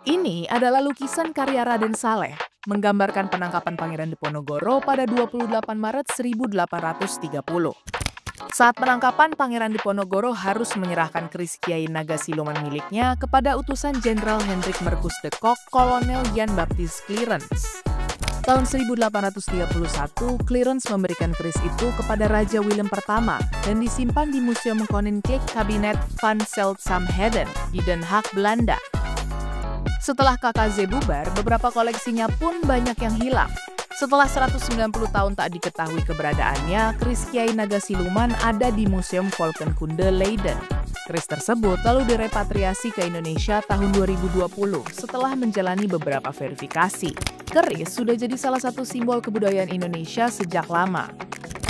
Ini adalah lukisan karya Raden Saleh, menggambarkan penangkapan Pangeran Diponegoro pada 28 Maret 1830. Saat penangkapan, Pangeran Diponegoro harus menyerahkan keris Kiai Naga Siluman miliknya kepada utusan Jenderal Hendrik Merkus de Kock, Kolonel Jan Baptist Clearance. Tahun 1831, Clearance memberikan keris itu kepada Raja Willem pertama dan disimpan di Museum Koninklijk Kabinet van Zeldzaamheden di Den Haag, Belanda. Setelah KKZ bubar, beberapa koleksinya pun banyak yang hilang. Setelah 190 tahun tak diketahui keberadaannya, keris Kiai Naga Siluman ada di Museum Volkenkunde Leiden. Keris tersebut lalu direpatriasi ke Indonesia tahun 2020 setelah menjalani beberapa verifikasi. Keris sudah jadi salah satu simbol kebudayaan Indonesia sejak lama.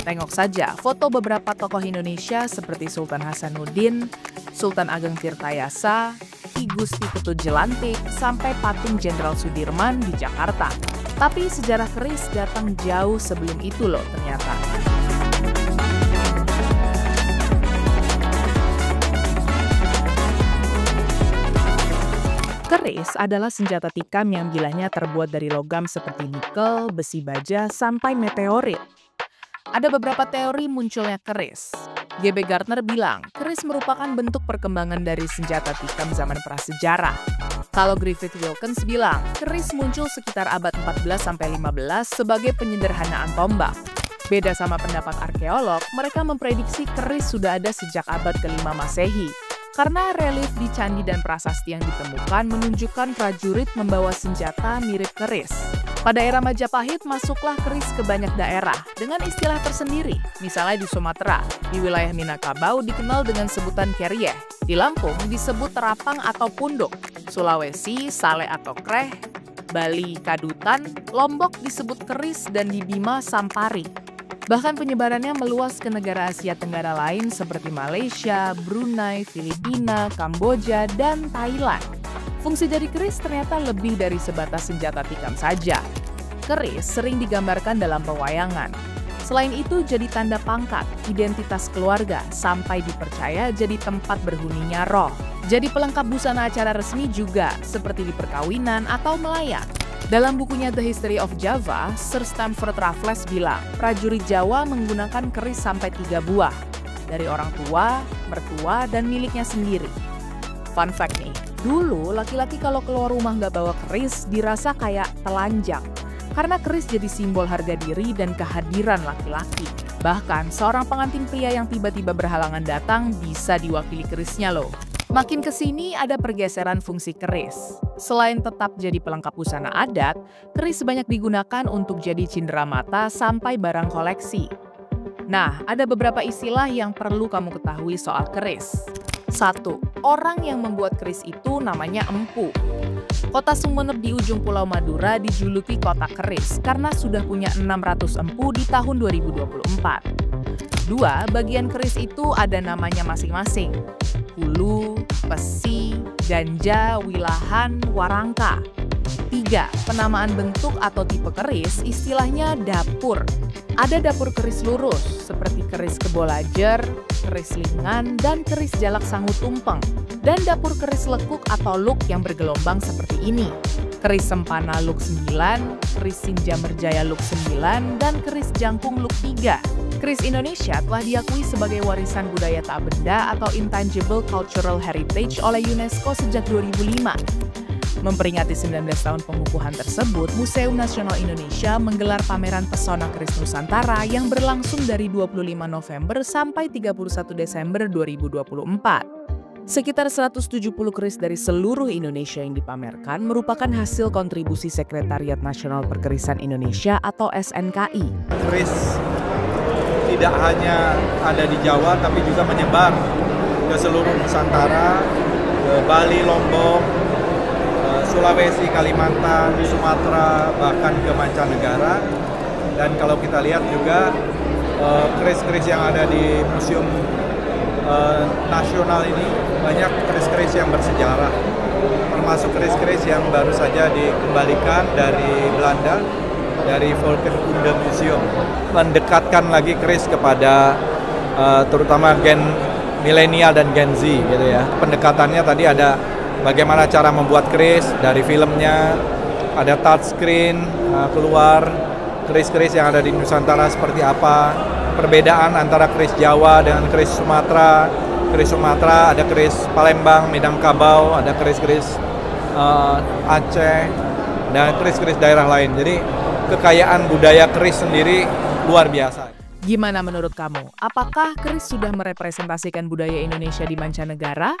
Tengok saja foto beberapa tokoh Indonesia seperti Sultan Hasanuddin, Sultan Ageng Tirtayasa, Ki Gusti Ketut Jelantik, sampai patung Jenderal Sudirman di Jakarta. Tapi sejarah keris datang jauh sebelum itu loh ternyata. Keris adalah senjata tikam yang bilahnya terbuat dari logam seperti nikel, besi baja, sampai meteorit. Ada beberapa teori munculnya keris. G.B. Gardner bilang, keris merupakan bentuk perkembangan dari senjata tikam zaman prasejarah. Kalau Griffith Wilkins bilang, keris muncul sekitar abad 14-15 sebagai penyederhanaan tombak. Beda sama pendapat arkeolog, mereka memprediksi keris sudah ada sejak abad ke-5 Masehi. Karena relief di candi dan prasasti yang ditemukan menunjukkan prajurit membawa senjata mirip keris. Pada era Majapahit, masuklah keris ke banyak daerah dengan istilah tersendiri. Misalnya di Sumatera, di wilayah Minangkabau dikenal dengan sebutan keryeh. Di Lampung disebut terapang atau punduk. Sulawesi, sale atau kreh. Bali, kadutan. Lombok disebut keris dan di Bima, sampari. Bahkan penyebarannya meluas ke negara Asia Tenggara lain seperti Malaysia, Brunei, Filipina, Kamboja, dan Thailand. Fungsi dari keris ternyata lebih dari sebatas senjata tikam saja. Keris sering digambarkan dalam pewayangan. Selain itu jadi tanda pangkat, identitas keluarga, sampai dipercaya jadi tempat berhuninya roh. Jadi pelengkap busana acara resmi juga, seperti di perkawinan atau melayang. Dalam bukunya The History of Java, Sir Stamford Raffles bilang, prajurit Jawa menggunakan keris sampai 3 buah. Dari orang tua, mertua, dan miliknya sendiri. Fun fact nih, dulu laki-laki kalau keluar rumah nggak bawa keris dirasa kayak telanjang. Karena keris jadi simbol harga diri dan kehadiran laki-laki. Bahkan seorang pengantin pria yang tiba-tiba berhalangan datang bisa diwakili kerisnya loh. Makin kesini ada pergeseran fungsi keris. Selain tetap jadi pelengkap busana adat, keris banyak digunakan untuk jadi cenderamata sampai barang koleksi. Nah, ada beberapa istilah yang perlu kamu ketahui soal keris. 1. Orang yang membuat keris itu namanya empu. Kota Sumeneb di ujung Pulau Madura dijuluki kota keris karena sudah punya 600 empu di tahun 2024. 2. Bagian keris itu ada namanya masing-masing. Hulu, pesi, ganja, wilahan, warangka. 3. Penamaan bentuk atau tipe keris istilahnya dapur. Ada dapur keris lurus seperti keris kebolajer, keris lingan, dan keris jalak sangu tumpeng. Dan dapur keris lekuk atau luk yang bergelombang seperti ini. Keris sempana luk 9, keris Sinjamerjaya luk 9, dan keris jangkung luk 3. Keris Indonesia telah diakui sebagai warisan budaya tak benda atau Intangible Cultural Heritage oleh UNESCO sejak 2005. Memperingati 19 tahun pengukuhan tersebut, Museum Nasional Indonesia menggelar pameran pesona keris Nusantara yang berlangsung dari 25 November sampai 31 Desember 2024. Sekitar 170 keris dari seluruh Indonesia yang dipamerkan merupakan hasil kontribusi Sekretariat Nasional Perkerisan Indonesia atau SNKI. Keris tidak hanya ada di Jawa tapi juga menyebar ke seluruh Nusantara, ke Bali, Lombok, Sulawesi, Kalimantan, Sumatera, bahkan ke mancanegara. Dan kalau kita lihat juga keris-keris yang ada di Museum Nasional ini banyak keris-keris yang bersejarah, termasuk keris-keris yang baru saja dikembalikan dari Belanda, dari Volkenkunde Museum, mendekatkan lagi keris kepada terutama gen milenial dan Gen Z gitu ya. Pendekatannya tadi ada bagaimana cara membuat keris dari filmnya, ada touchscreen keluar, keris-keris yang ada di Nusantara seperti apa, perbedaan antara keris Jawa dengan keris Sumatera. Keris Sumatera ada keris Palembang, Minangkabau, ada keris-keris Aceh, dan keris-keris daerah lain. Jadi kekayaan budaya keris sendiri luar biasa. Gimana menurut kamu? Apakah keris sudah merepresentasikan budaya Indonesia di mancanegara?